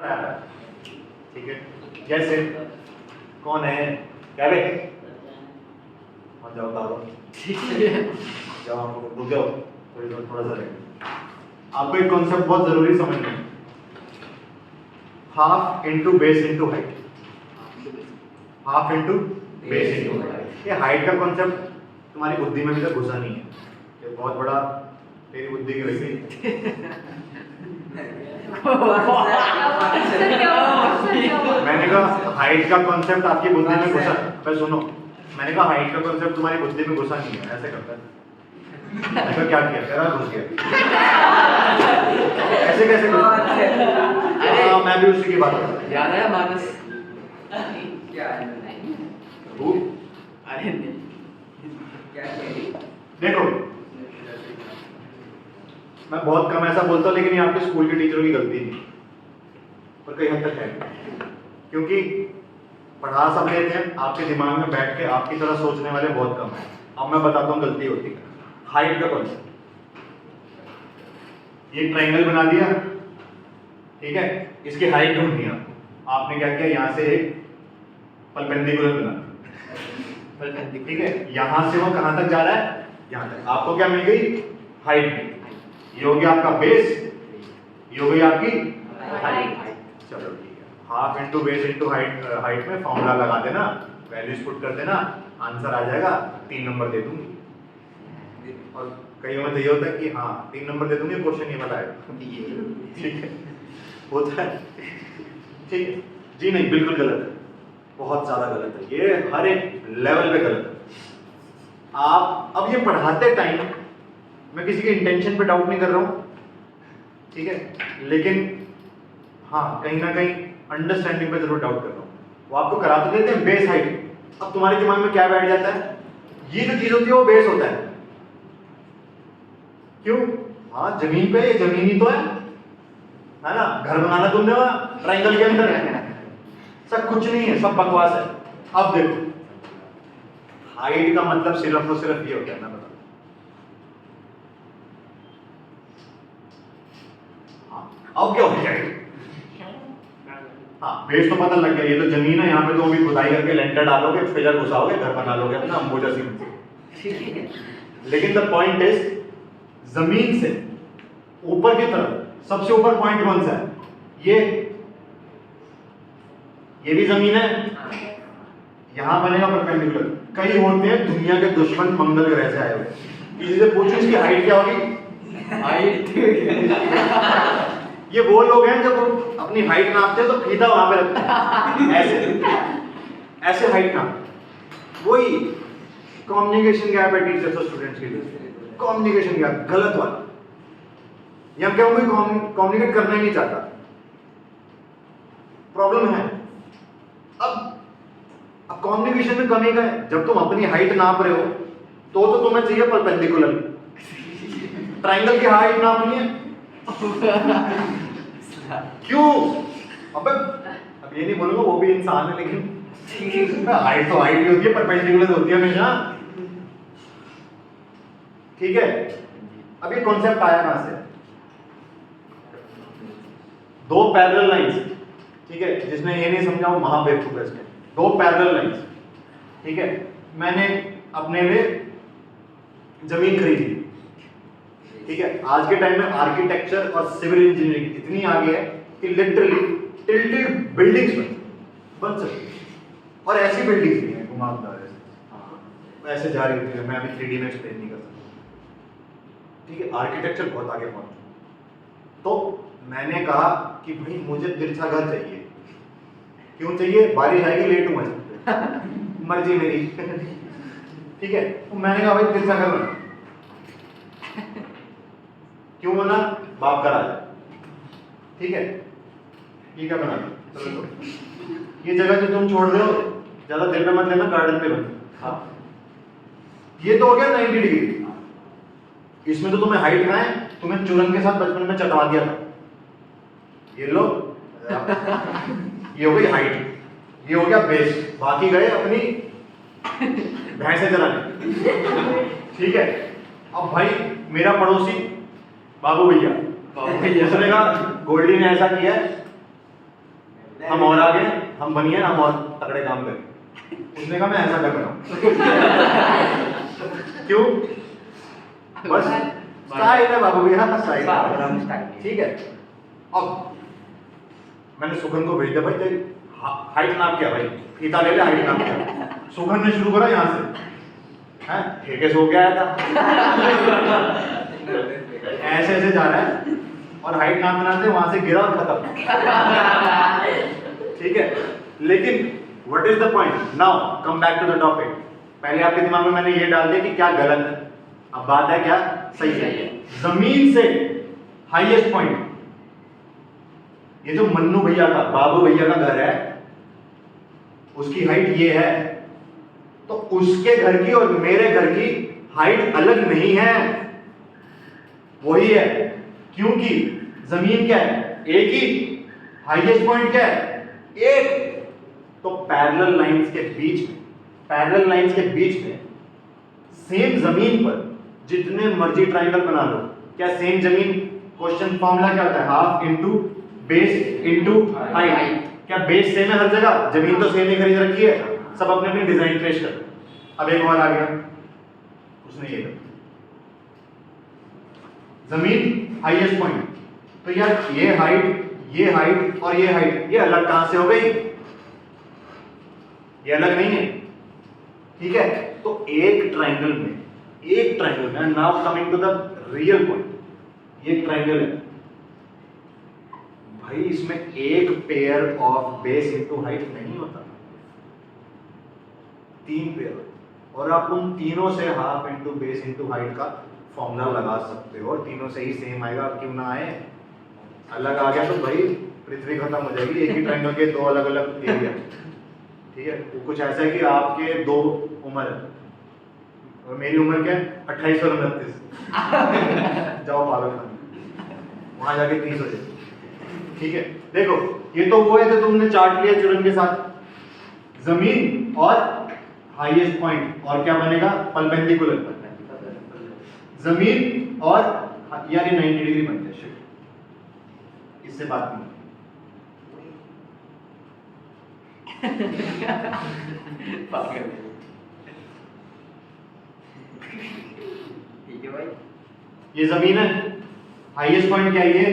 ठीक है, जैसे कौन है क्या रे, और जाओ तारो, जाओ आपको रुक जाओ थोड़ी देर, थोड़ा सा रहेगा। आपको एक कॉन्सेप्ट बहुत जरूरी समझना है, half into base into height, half into base into height. ये हाइट का कॉन्सेप्ट तुम्हारी बुद्धि में भी तक घुसा नहीं है, ये बहुत बड़ा तेरी बुद्धि की वजह मैंने कहा हाइट का कॉन्सेप्ट आपकी बुद्धि में घुसा, मैं सुनो, मैंने कहा हाइट का कॉन्सेप्ट तुम्हारी बुद्धि में घुसा नहीं है, ऐसे करता है। मैंने कहा क्या किया, कह रहा घुस गया, ऐसे कैसे घुस, मैं भी उसी की बात कर रहा हूं। याद आया मानस क्या है? अरे नहीं, क्या है? देखो मैं बहुत कम ऐसा बोलता हूँ, लेकिन ये आपके स्कूल के टीचरों की गलती नहीं, और कई हद तक है, क्योंकि पढ़ा सब लेते हैं, आपके दिमाग में बैठ के आपकी तरह सोचने वाले बहुत कम है। अब मैं बताता हूँ गलती होती है। हाइट का कॉन्सेप्ट, ये ट्रायंगल बना दिया, ठीक है, इसकी हाइट ढूंढनी है आपको। आपने क्या किया, यहाँ से एक परपेंडिकुलर बना दिया, ठीक है, यहाँ से वो कहाँ तक जा रहा है, यहाँ तक। आपको क्या मिल गई, हाइट। ये हो गया आपका बेस, ये हो गई आपकी हाइट। चलो ठीक है, half into base into height, height में फॉर्मूला लगा देना, वैल्यूज पुट कर देना, आंसर आ जाएगा, 3 नंबर दे दूंगी। और कई में तो ये होता है कि हाँ 3 नंबर दे दूंगी, क्वेश्चन ये बताएगा, ठीक है, होता है, ठीक है जी। नहीं, बिल्कुल गलत है, बहुत ज्यादा गलत है, ये हर एक लेवल पे गलत है। आप अब ये पढ़ाते टाइम, मैं किसी के इंटेंशन पे डाउट नहीं कर रहा हूँ, ठीक है, लेकिन हाँ कहीं ना कहीं अंडरस्टैंडिंग पे जरूर डाउट कर रहा हूँ। वो आपको करा तो देते हैं बेस हाइट, अब तुम्हारे दिमाग में क्या बैठ जाता है, ये जो चीज होती है वो बेस होता है, क्यों, हाँ जमीन पे, ये जमीन ही तो है ना, घर बनाना तुमने वहां ट्रायंगल के अंदर है, सब कुछ नहीं है, सब बकवास है। अब देखो हाइट का मतलब सिर्फ और सिर्फ ये होता है ना, बताओ, अब क्या हो जाएगा, हाँ बेस तो पता लग गया, ये तो जमीन है, यहाँ पे तो अभी खुदाई करके लेंटर डालोगे, पिलर घुसाओगे, घर बना लोगे अपना अंबुजा सीमेंट। लेकिन द पॉइंट इज, जमीन से ऊपर की तरफ सबसे ऊपर पॉइंट कौन सा है, ये भी जमीन है, यहां बनेगा परपेंडिकुलर। कई होते हैं दुनिया के दुश्मन मंगल ग्रह से आए हुए, किसी से पूछो इसकी हाइट क्या होगी, हाइट ये वो लोग हैं जब अपनी हाइट नापते हैं तो फीता वहां पे रखते हैं, ऐसे ऐसे हाइट नाप, वही कम्युनिकेशन गैप है टीचर्स और स्टूडेंट्स के लिए, कम्युनिकेशन गैप गलत वाला, यहाँ क्या कोई कम्युनिकेट करना ही नहीं चाहता, प्रॉब्लम है। अब कम्युनिकेशन में कमी का है, जब तुम अपनी हाइट नाप रहे हो तो तुम्हें चाहिए परपेंडिकुलर, ट्रायंगल की हाइट नापनी है क्यों, अबे अब ये नहीं बोलूंगा वो भी इंसान है, लेकिन हाइट तो हाइट ही होती है, परपेंडिकुलर होती है हमेशा, ठीक है। अब ये कॉन्सेप्ट आया कहां से, दो पैरेलल लाइंस, ठीक है, जिसने ये नहीं समझा वो महाबेवकूफ है, इसमें दो पैरेलल लाइंस, ठीक है, मैंने अपने लिए जमीन खरीदी, ठीक है, आज के टाइम में आर्किटेक्चर और सिविल इंजीनियरिंग इतनी आगे है कि लिटरली टिल्टेड बिल्डिंग्स बन सकती है, और ऐसी बिल्डिंग्स भी हैं घुमावदार, ऐसे जा रही होती है, मैं अभी 3D में एक्सप्लेन नहीं कर सकता, ठीक है, आर्किटेक्चर बहुत आगे पहुंच चुका। तो मैंने कहा कि भाई मुझे तिरछा घर चाहिए, क्यों चाहिए, बारिश आएगी लेट हूँ मैं, मर्जी मेरी, ठीक है, तो मैंने कहा भाई तिरछा घर बना, क्यों बना, बाप का राज, ठीक है, ये क्या बना, चलो ये जगह जो तुम छोड़ रहे हो ज्यादा दिल पे मत लेना, गार्डन पे बन, हाँ ये तो हो गया 90 डिग्री, इसमें तो तुम्हें हाइट कहाँ है, तुम्हें चुरन के साथ बचपन में चटवा दिया था, ये लो ये हो गई हाइट, ये हो गया बेस, बाकी गए अपनी भैंसे चलाने, ठीक है। अब भाई मेरा पड़ोसी बाबू भैया, इसने कहा गोल्डी ने ऐसा किया है, हम और आगे हैं, हम बनिए, हम और तगड़े काम करें। उसने कहा मैं ऐसा कर रहा हूँ। क्यों? बस स्टाइल है बाबू भैया, स्टाइल है। ठीक है, अब मैंने सुखन को भेज दिया, भाई तेरी हाइट नाप क्या भाई, फीता ले ले, हाइट नाप क्या। सुखन ने शुरू करा यहाँ से, हैं ठेके से हो गया था, ऐसे ऐसे जा रहा है और हाइट नापते नापते वहां से गिरा और खत्म। ठीक है, लेकिन what is the point now, come back to the topic. पहले आपके दिमाग में मैंने ये डाल दिया कि क्या गलत है, अब बात है क्या सही है। जमीन से हाईएस्ट पॉइंट, ये जो मन्नू भैया का, बाबू भैया का घर है, उसकी हाइट ये है, तो उसके घर की और मेरे घर की हाइट अलग नहीं है, वही है। क्योंकि जमीन क्या है, एक ही, हाईएस्ट पॉइंट क्या है, एक। तो पैरेलल लाइंस के बीच में, पैरेलल लाइंस के बीच में सेम जमीन पर जितने मर्जी ट्राइंगल बना लो, क्या सेम जमीन, क्वेश्चन फॉर्मूला क्या होता है, half into base into height. क्या बेस सेम है हर जगह, जमीन तो सेम ही खरीद रखी है, सब अपने अपने डिजाइन पेश कर। अब एक और आ गया, उसने ये कर, जमीन हाईएस्ट पॉइंट, तो यार ये हाइट और ये हाइट, ये अलग कहां से हो गई, ये अलग नहीं है। ठीक है, तो एक ट्राइंगल में now coming to the real point, ये ट्राइंगल है भाई, इसमें एक pair of base into height नहीं होता, 3 पेयर, और आप उन तीनों से half into base into height का फॉर्मूला लगा सकते हो, तीनों से ही सेम आएगा, क्यों ना आए। अलग आ गया तो भाई पृथ्वी खत्म हो जाएगी, एक ही ट्राइंगल के 2 अलग अलग एरिया। ठीक है, वो कुछ ऐसा है कि आपके 2 उम्र है और मेरी उम्र क्या है 28 और 29, जाओ पागल खाने, वहां जाके 30 हो जाए। ठीक है, देखो ये तो वो है जो तुमने चार्ट लिया चुरन के साथ, जमीन और हाईएस्ट पॉइंट, और क्या बनेगा, परपेंडिकुलर, जमीन और यार ये 90 डिग्री बन गया, शिट, इससे बात नहीं। ठीक है भाई, ये जमीन है, हाईएस्ट पॉइंट क्या है ये,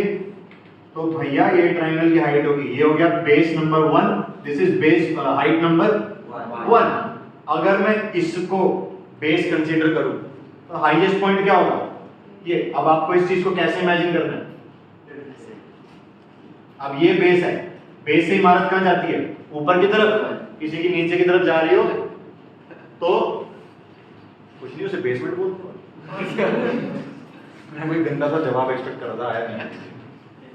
तो भैया ये ट्राइंगल की हाइट होगी, ये हो गया base number 1, this is base height number 1। अगर मैं इसको बेस कंसीडर करूं तो हाईएस्ट पॉइंट क्या होगा ये। अब आपको इस चीज को कैसे इमेजिन करना है, अब ये बेस है, बेस से इमारत कहां जाती है, ऊपर की तरफ, किसी की नीचे की तरफ जा रही हो तो कुछ नहीं, उसे बेसमेंट बोलते हो। मैं कोई गंदा सा जवाब एक्सपेक्ट कर रहा था, आया नहीं।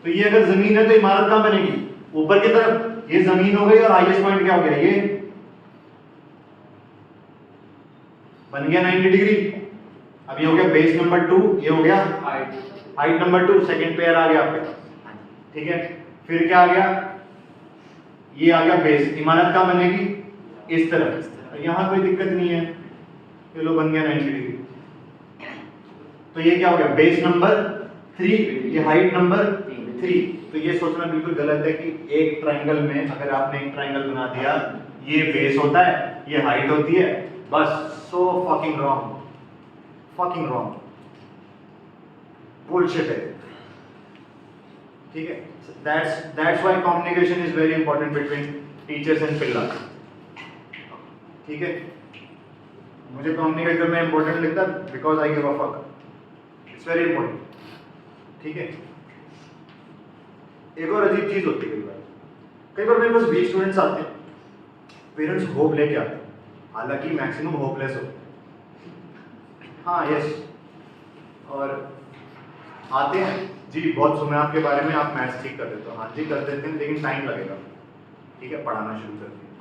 तो ये अगर जमीन है तो इमारत कहां बनेगी, ऊपर की तरफ, ये जमीन हो गई, और हाईएस्ट पॉइंट क्या हो गया, ये बन गया 90 डिग्री। अब ये हो गया बेस नंबर 2, ये हो गया हाइट नंबर 2, सेकंड पेयर आ गया आपके पास। ठीक है, फिर क्या आ गया, ये आ गया बेस, इमारत कहां बनेगी, इस तरफ, यहां कोई दिक्कत नहीं है, चलो बन गया 90 डिग्री। तो ये क्या हो गया, बेस नंबर 3, ये हाइट नंबर 3। तो ये सोचना बिल्कुल गलत है कि एक ट्राइंगल में अगर आपने एक ट्राइंगल बना दिया, ये बेस होता है, ये हाइट होती है, बस, सो फकिंग रॉन्ग, बुलशिट है। ठीक है, that's why communication is very important between teachers and pillas। ठीक है, मुझे कम्युनिकेट करना इंपॉर्टेंट लगता है because I give a fuck, it's very important. ठीक है, एक और अजीब चीज होती है, कई बार मेरे पास 20 स्टूडेंट्स आते हैं, पेरेंट्स होप लेके आते हैं, हालांकि मैक्सिमम होपलेस होते हैं। हाँ यस, और आते हैं जी, बहुत सुना आपके बारे में, आप मैथ्स ठीक कर देते हो। हाँ जी कर देते हैं, लेकिन टाइम लगेगा। ठीक है, पढ़ाना शुरू करते हैं,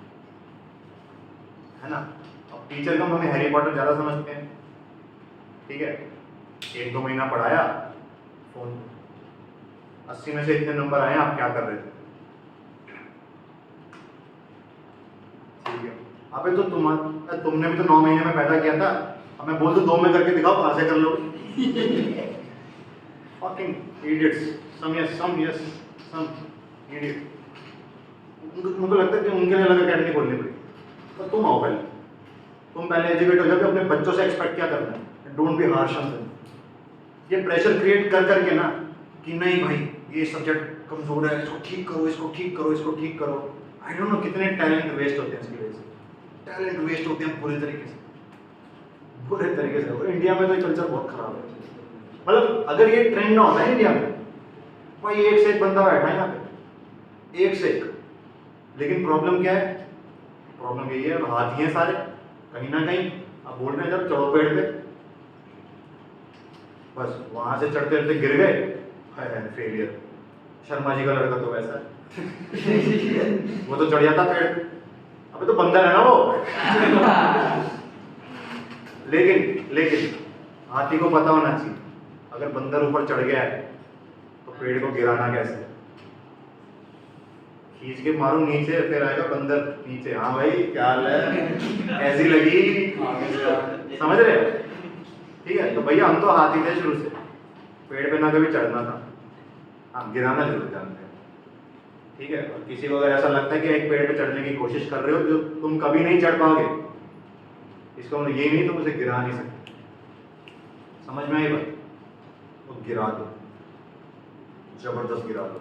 है ना। अब टीचर कम हमें हैरी पॉटर ज़्यादा समझते हैं। ठीक है, 1-2 महीना पढ़ाया, फोन 80 में से इतने नंबर आए, आप क्या कर रहे थे। ठीक है, अबे तो तुमने भी तो 9 महीने में पैदा किया था, अब मैं बोल दूं 2 में करके दिखाओ, कहाँ से कर लो। Fucking idiots, some idiot। उनको लगता है कि उनके लिए अलग अकेडमी खोलनी पड़ेगी, पर तुम आओ पहले, तुम पहले एजुकेट हो जाओ कि अपने बच्चों से एक्सपेक्ट क्या करना है, don't be harsh on them. ये प्रेशर क्रिएट कर करके ना कि नहीं भाई ये सब्जेक्ट कमजोर है, इसको ठीक करो, इसको ठीक करो, इसको ठीक करो। आई डोंट नो कितने टैलेंट वेस्ट होते हैं इसकी वजह से, टैलेंट वेस्ट होते हैं बुरे तरीके से, बुरे तरीके से। और इंडिया में तो ये कल्चर बहुत खराब है। मतलब अगर ये ट्रेंड ना होता है इंडिया में, भाई एक से एक बंदा बैठा है यहाँ पे, एक से एक। लेकिन प्रॉब्लम क्या है, प्रॉब्लम यही है, हाथी हैं सारे कहीं ना कहीं। अब बोल रहे हैं जब चढ़ो पेड़ पे, बस वहां से चढ़ते चढ़ते गिर गए, है फेलियर। शर्मा जी का लड़का तो वैसा है वो तो चढ़ जाता पेड़ पे, अबे तो बंदर है ना वो लेकिन हाथी को पता होना चाहिए अगर बंदर ऊपर चढ़ गया है तो पेड़ को गिराना कैसे है। खींच के मारो नीचे, फिर आएगा बंदर नीचे, हाँ भाई क्या हाल है, ऐसी लगी, समझ रहे हो? ठीक है, तो भैया हम तो हाथी थे शुरू से, पेड़ पे ना कभी चढ़ना था, हाँ गिराना जरूर जानते हैं। ठीक है, और किसी को अगर ऐसा लगता है कि एक पेड़ पे चढ़ने की कोशिश कर रहे हो जो तुम कभी नहीं चढ़ पाओगे, इसका मतलब ये नहीं तुम उसे गिरा नहीं सकते। समझ में आई बात? तो गिरा दो, जबरदस्त गिरा दो